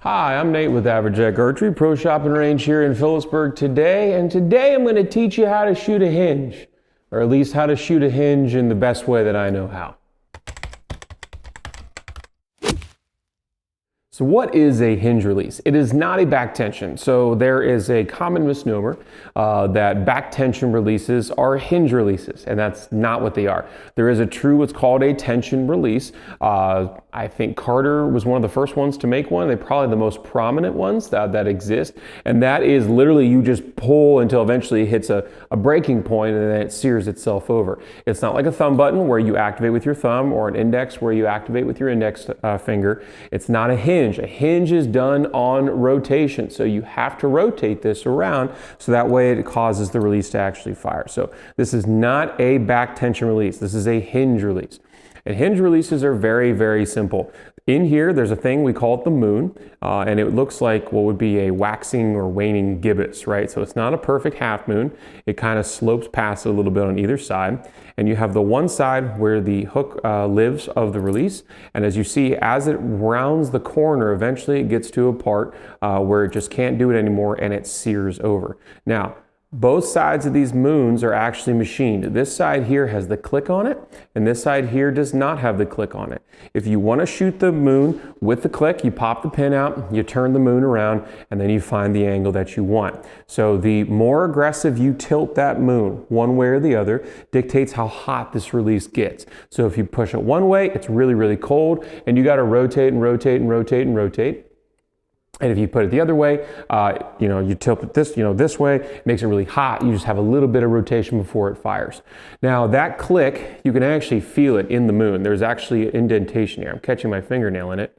Hi, I'm Nate with Average Archery, Pro Shopping Range here in Phillipsburg today, and today I'm going to teach you how to shoot a hinge, or at least how to shoot a hinge in the best way that I know how. So what is a hinge release? It is not a back tension. So there is a common misnomer that back tension releases are hinge releases, and that's not what they are. There is a true what's called a tension release. I think Carter was one of the first ones to make one. They're probably the most prominent ones that exist, and that is literally you just pull until eventually it hits a breaking point and then it sears itself over. It's not like a thumb button where you activate with your thumb or an index where you activate with your index finger. It's not a hinge. A hinge is done on rotation, so you have to rotate this around so that way it causes the release to actually fire. So this is not a back tension release. This is a hinge release. And hinge releases are very, very simple. In here, there's a thing, we call it the moon, and it looks like what would be a waxing or waning gibbous, right? So it's not a perfect half moon. It kind of slopes past it a little bit on either side. And you have the one side where the hook lives of the release. And as you see, as it rounds the corner, eventually it gets to a part where it just can't do it anymore and it sears over. Now, both sides of these moons are actually machined. This side here has the click on it, and this side here does not have the click on it. If you want to shoot the moon with the click, you pop the pin out, you turn the moon around, and then you find the angle that you want. So the more aggressive you tilt that moon, one way or the other, dictates how hot this release gets. So if you push it one way, it's really, really cold, and you got to rotate and rotate and rotate and rotate. And if you put it the other way, you tilt it this way, it makes it really hot. You just have a little bit of rotation before it fires. Now that click, you can actually feel it in the moon. There's actually an indentation here. I'm catching my fingernail in it.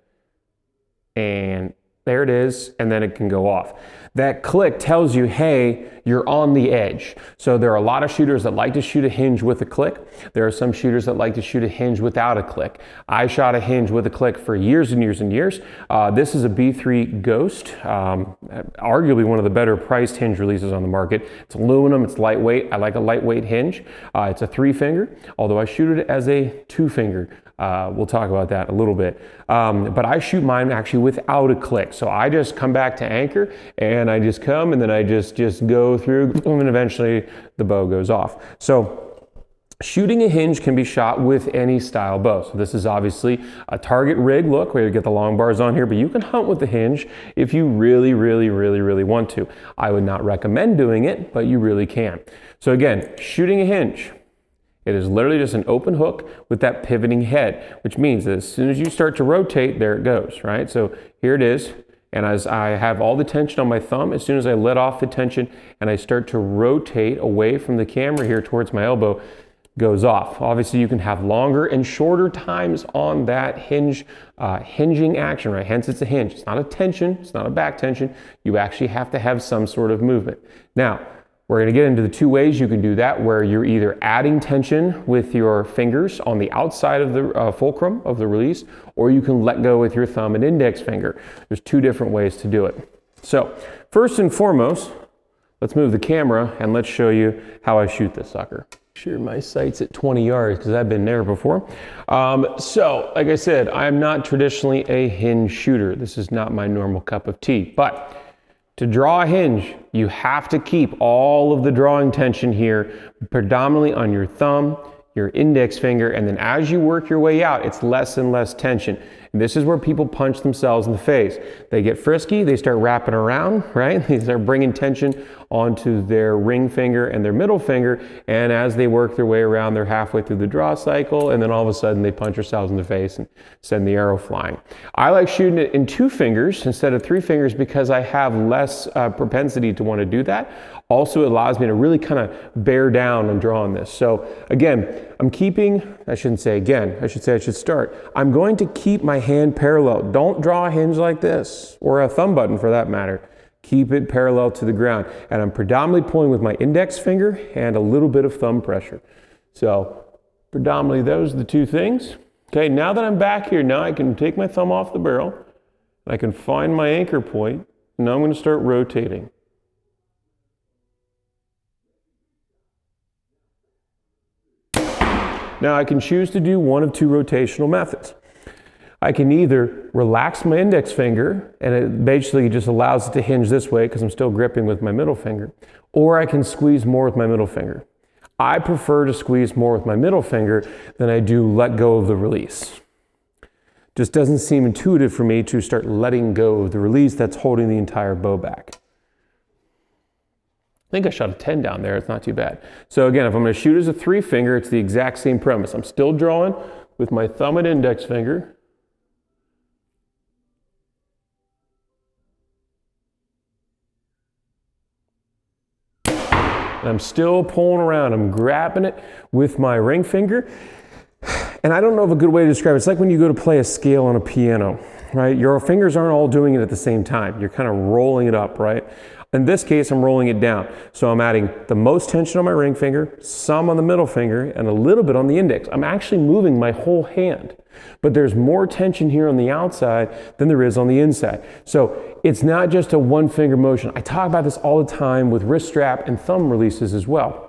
And there it is, and then it can go off. That click tells you, hey, you're on the edge. So there are a lot of shooters that like to shoot a hinge with a click. There are some shooters that like to shoot a hinge without a click. I shot a hinge with a click for years and years and years. This is a B3 Ghost, arguably one of the better priced hinge releases on the market. It's aluminum, it's lightweight. I like a lightweight hinge. It's a 3-finger, although I shoot it as a 2-finger. We'll talk about that a little bit. But I shoot mine actually without a click. So I just come back to anchor and I just come and then I just go through and eventually the bow goes off. So shooting a hinge can be shot with any style bow. So this is obviously a target rig look where you get the long bars on here, but you can hunt with the hinge if you really, really, really, really want to. I would not recommend doing it, but you really can. So again, shooting a hinge. It is literally just an open hook with that pivoting head, which means that as soon as you start to rotate, there it goes, right? So here it is, and as I have all the tension on my thumb, as soon as I let off the tension and I start to rotate away from the camera here towards my elbow, goes off. Obviously, you can have longer and shorter times on that hinging action, right? Hence, it's a hinge. It's not a tension. It's not a back tension. You actually have to have some sort of movement. Now, we're going to get into the two ways you can do that, where you're either adding tension with your fingers on the outside of the fulcrum of the release, or you can let go with your thumb and index finger. There's two different ways to do it. So first and foremost, let's move the camera and let's show you how I shoot this sucker. Sure, my sight's at 20 yards because I've been there before. So like I said, I'm not traditionally a hinge shooter. This is not my normal cup of tea, but to draw a hinge, you have to keep all of the drawing tension here predominantly on your thumb, your index finger, and then as you work your way out, it's less and less tension. And this is where people punch themselves in the face. They get frisky, they start wrapping around, right? They start bringing tension onto their ring finger and their middle finger, and as they work their way around, they're halfway through the draw cycle, and then all of a sudden they punch themselves in the face and send the arrow flying. I like shooting it in 2 fingers instead of 3 fingers because I have less propensity to want to do that. Also, it allows me to really kind of bear down on drawing this. So again, I'm keeping, I shouldn't say again, I should start. I'm going to keep my hand parallel. Don't draw a hinge like this, or a thumb button for that matter. Keep it parallel to the ground. And I'm predominantly pulling with my index finger and a little bit of thumb pressure. So predominantly those are the two things. Okay, now that I'm back here, now I can take my thumb off the barrel, and I can find my anchor point, and now I'm going to start rotating. Now I can choose to do one of 2 rotational methods. I can either relax my index finger, and it basically just allows it to hinge this way because I'm still gripping with my middle finger, or I can squeeze more with my middle finger. I prefer to squeeze more with my middle finger than I do let go of the release. Just doesn't seem intuitive for me to start letting go of the release that's holding the entire bow back. I think I shot a 10 down there, it's not too bad. So again, if I'm gonna shoot as a 3 finger, it's the exact same premise. I'm still drawing with my thumb and index finger. And I'm still pulling around, I'm grabbing it with my ring finger. And I don't know of a good way to describe it. It's like when you go to play a scale on a piano, right? Your fingers aren't all doing it at the same time. You're kind of rolling it up, right? In this case, I'm rolling it down. So I'm adding the most tension on my ring finger, some on the middle finger, and a little bit on the index. I'm actually moving my whole hand, but there's more tension here on the outside than there is on the inside. So it's not just a 1 finger motion. I talk about this all the time with wrist strap and thumb releases as well.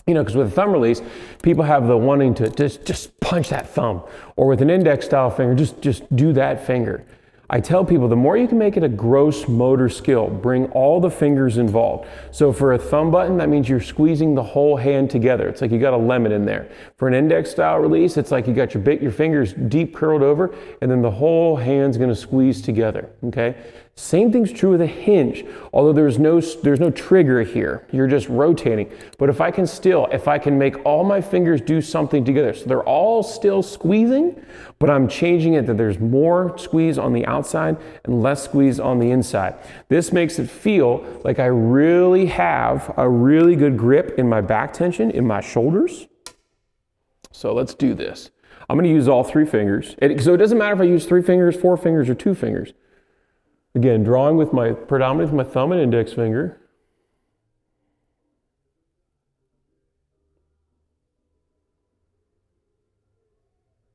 You know, because with a thumb release, people have the wanting to just punch that thumb, or with an index style finger, just do that finger. I tell people the more you can make it a gross motor skill, bring all the fingers involved. So for a thumb button, that means you're squeezing the whole hand together. It's like you got a lemon in there. For an index style release, it's like you got your fingers deep curled over, and then the whole hand's gonna squeeze together, okay? Same thing's true with a hinge, although there's no trigger here. You're just rotating. But if I can make all my fingers do something together, so they're all still squeezing, but I'm changing it that there's more squeeze on the outside and less squeeze on the inside. This makes it feel like I really have a really good grip in my back tension, in my shoulders. So let's do this. I'm gonna use all 3 fingers. So it doesn't matter if I use 3 fingers, 4 fingers, or 2 fingers. Again, drawing with predominantly with my thumb and index finger.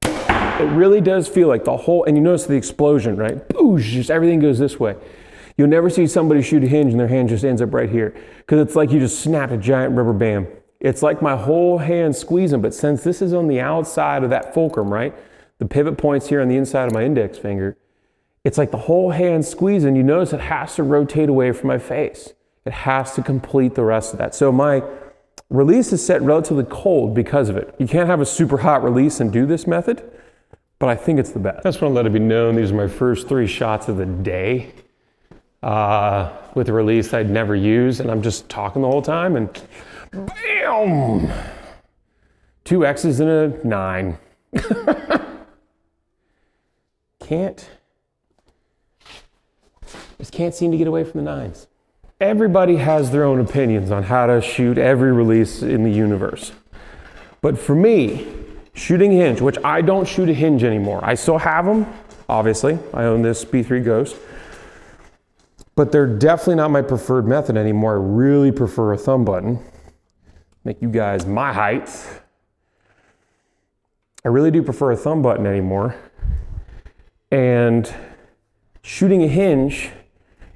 It really does feel like the whole, and you notice the explosion, right? Boosh, just everything goes this way. You'll never see somebody shoot a hinge and their hand just ends up right here, because it's like you just snapped a giant rubber band. It's like my whole hand squeezing, but since this is on the outside of that fulcrum, right? The pivot point's here on the inside of my index finger. It's like the whole hand squeezing. You notice it has to rotate away from my face. It has to complete the rest of that. So my release is set relatively cold because of it. You can't have a super hot release and do this method, but I think it's the best. I just want to let it be known, these are my first 3 shots of the day with a release I'd never use, and I'm just talking the whole time, and bam! 2 X's and a 9. Just can't seem to get away from the 9s. Everybody has their own opinions on how to shoot every release in the universe. But for me, shooting hinge, which I don't shoot a hinge anymore. I still have them, obviously. I own this B3 Ghost. But they're definitely not my preferred method anymore. I really prefer a thumb button. Make you guys my height. I really do prefer a thumb button anymore. And shooting a hinge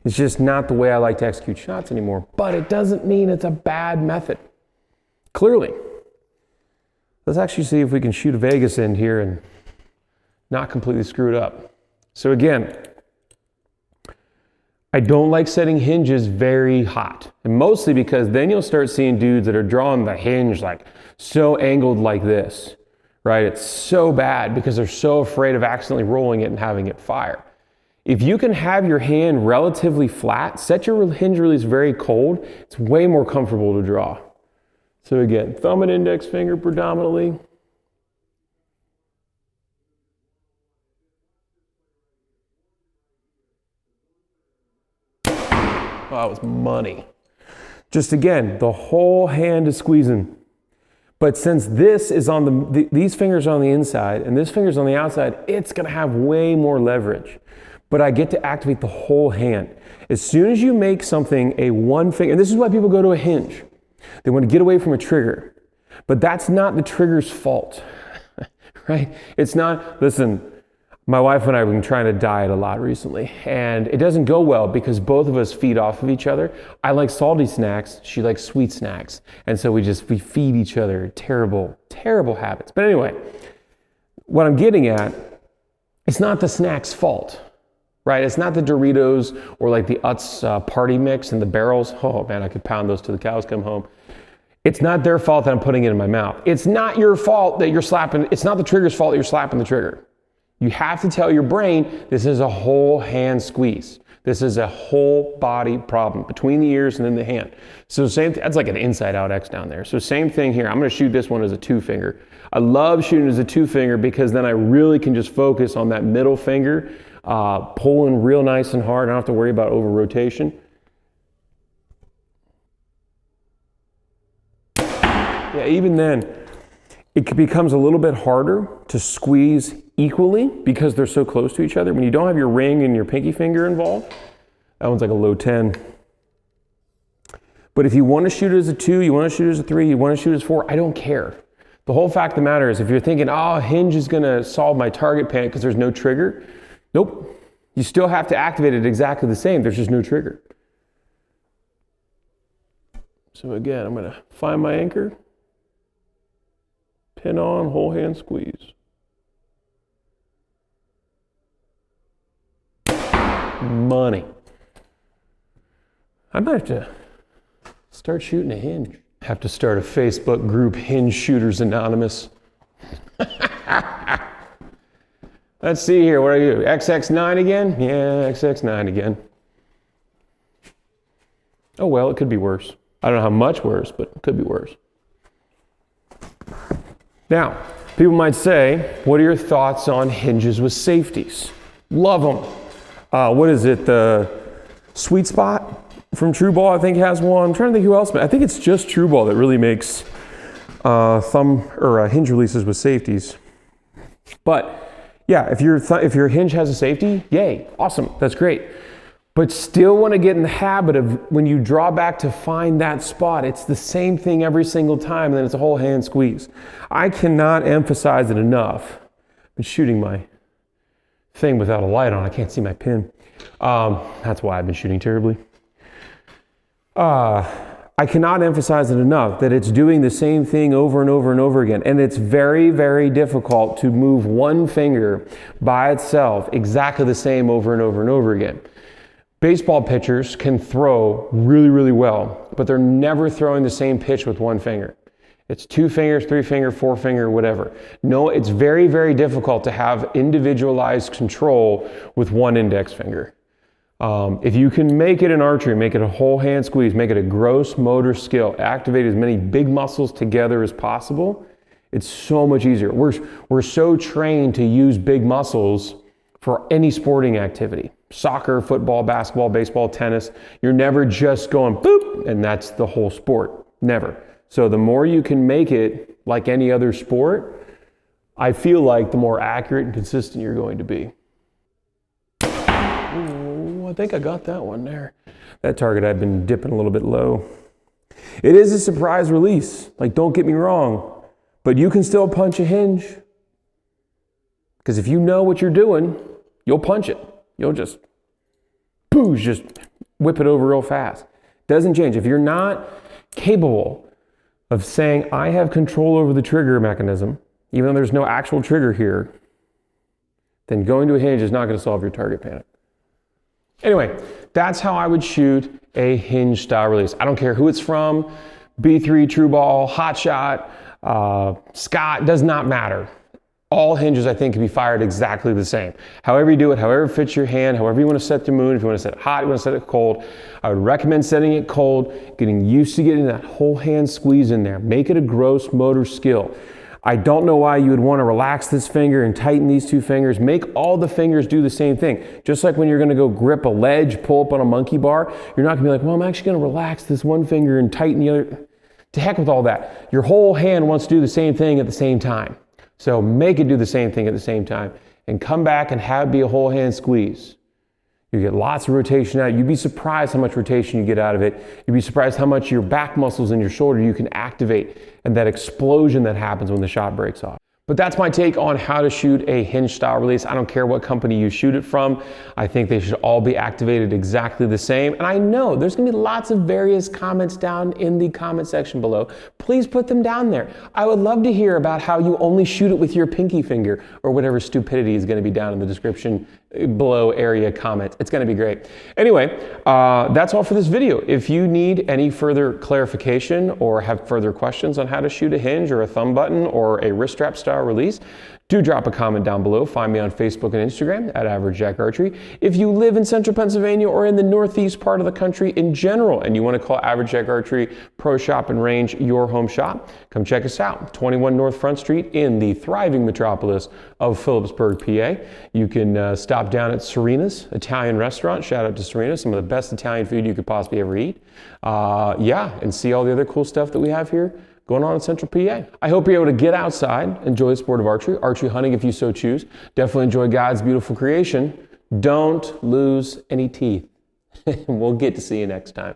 is just not the way I like to execute shots anymore, but it doesn't mean it's a bad method. Clearly. Let's actually see if we can shoot a Vegas in here and not completely screw it up. So again, I don't like setting hinges very hot, and mostly because then you'll start seeing dudes that are drawing the hinge like so angled like this, right? It's so bad because they're so afraid of accidentally rolling it and having it fire. If you can have your hand relatively flat, set your hinge release very cold, it's way more comfortable to draw. So again, thumb and index finger predominantly. Oh, that was money. Just again, the whole hand is squeezing. But since this is on these fingers are on the inside and this finger's on the outside, it's gonna have way more leverage. But I get to activate the whole hand. As soon as you make something a 1 finger, and this is why people go to a hinge. They want to get away from a trigger. But that's not the trigger's fault, right? It's not, listen, my wife and I have been trying to diet a lot recently, and it doesn't go well because both of us feed off of each other. I like salty snacks, she likes sweet snacks. And so we feed each other terrible, terrible habits. But anyway, what I'm getting at It's not the snack's fault, right? It's not the Doritos or like the Utz party mix and the barrels. Oh man, I could pound those till the cows come home. It's not their fault that I'm putting it in my mouth. It's not your fault that you're slapping, it's not the trigger's fault that you're slapping the trigger. You have to tell your brain, this is a whole hand squeeze. This is a whole body problem between the ears and then the hand. So same, that's like an inside out X down there. So same thing here. I'm gonna shoot this one as a 2-finger. I love shooting as a 2-finger because then I really can just focus on that middle finger, pulling real nice and hard. I don't have to worry about over rotation. Yeah, even then, it becomes a little bit harder to squeeze equally because they're so close to each other. When you don't have your ring and your pinky finger involved, that one's like a low 10. But if you want to shoot it as a 2, you want to shoot it as a 3, you want to shoot it as 4, I don't care. The whole fact of the matter is if you're thinking, oh, Hinge is going to solve my target panic because there's no trigger, nope. You still have to activate it exactly the same. There's just no trigger. So again, I'm going to find my anchor, pin on, whole hand squeeze. Money. I might have to start shooting a Hinge. Have to start a Facebook group, Hinge Shooters Anonymous. Let's see here, what are you? XX9 again? Yeah, XX9 again. Oh well, it could be worse. I don't know how much worse, but it could be worse. Now, people might say, what are your thoughts on hinges with safeties? Love them. What is it, the Sweet Spot from True Ball, I think has one. I'm trying to think who else. I think it's just True Ball that really makes hinge releases with safeties. But yeah, if your hinge has a safety, yay, awesome, that's great. But still want to get in the habit of when you draw back to find that spot, it's the same thing every single time, and then it's a whole hand squeeze. I cannot emphasize it enough. I've been shooting my thing without a light on. I can't see my pin. That's why I've been shooting terribly. I cannot emphasize it enough that it's doing the same thing over and over and over again. And it's very, very difficult to move one finger by itself exactly the same over and over and over again. Baseball pitchers can throw really, really well, but they're never throwing the same pitch with one finger. It's 2 fingers, 3 finger, 4 finger, whatever. No, it's very, very difficult to have individualized control with one index finger. If you can make it an archery, make it a whole hand squeeze, make it a gross motor skill, activate as many big muscles together as possible, it's so much easier. We're so trained to use big muscles for any sporting activity. Soccer, football, basketball, baseball, tennis. You're never just going boop, and that's the whole sport. Never. So the more you can make it like any other sport, I feel like the more accurate and consistent you're going to be. Ooh, I think I got that one there. That target I've been dipping a little bit low. It is a surprise release. Like, don't get me wrong, but you can still punch a hinge. Because if you know what you're doing, you'll punch it. You'll just, boosh, just whip it over real fast. Doesn't change. If you're not capable of saying, I have control over the trigger mechanism, even though there's no actual trigger here, then going to a hinge is not going to solve your target panic. Anyway, that's how I would shoot a hinge style release. I don't care who it's from, B3, True Ball, Hot Shot, Scott, does not matter. All hinges, I think, can be fired exactly the same. However you do it, however it fits your hand, however you want to set the moon, if you want to set it hot, you want to set it cold, I would recommend setting it cold, getting used to getting that whole hand squeeze in there. Make it a gross motor skill. I don't know why you would want to relax this finger and tighten these 2 fingers. Make all the fingers do the same thing. Just like when you're going to go grip a ledge, pull up on a monkey bar, you're not going to be like, well, I'm actually going to relax this one finger and tighten the other. To heck with all that. Your whole hand wants to do the same thing at the same time. So make it do the same thing at the same time and come back and have it be a whole hand squeeze. You get lots of rotation out. You'd be surprised how much rotation you get out of it. You'd be surprised how much your back muscles in your shoulder you can activate and that explosion that happens when the shot breaks off. But that's my take on how to shoot a hinge style release. I don't care what company you shoot it from. I think they should all be activated exactly the same. And I know there's gonna be lots of various comments down in the comment section below. please put them down there. I would love to hear about how you only shoot it with your pinky finger or whatever stupidity is going to be down in the description below area comment. It's going to be great. Anyway, that's all for this video. If you need any further clarification or have further questions on how to shoot a hinge or a thumb button or a wrist strap style release, do drop a comment down below. Find me on Facebook and Instagram at Average Jack Archery. If you live in central Pennsylvania or in the northeast part of the country in general and you want to call Average Jack Archery Pro Shop and Range your home shop, come check us out. 21 North Front Street in the thriving metropolis of Phillipsburg, PA. You can stop down at Serena's Italian restaurant. Shout out to Serena, some of the best Italian food you could possibly ever eat. And see all the other cool stuff that we have here going on in Central PA. I hope you're able to get outside, enjoy the sport of archery hunting if you so choose. Definitely enjoy God's beautiful creation. Don't lose any teeth. We'll get to see you next time.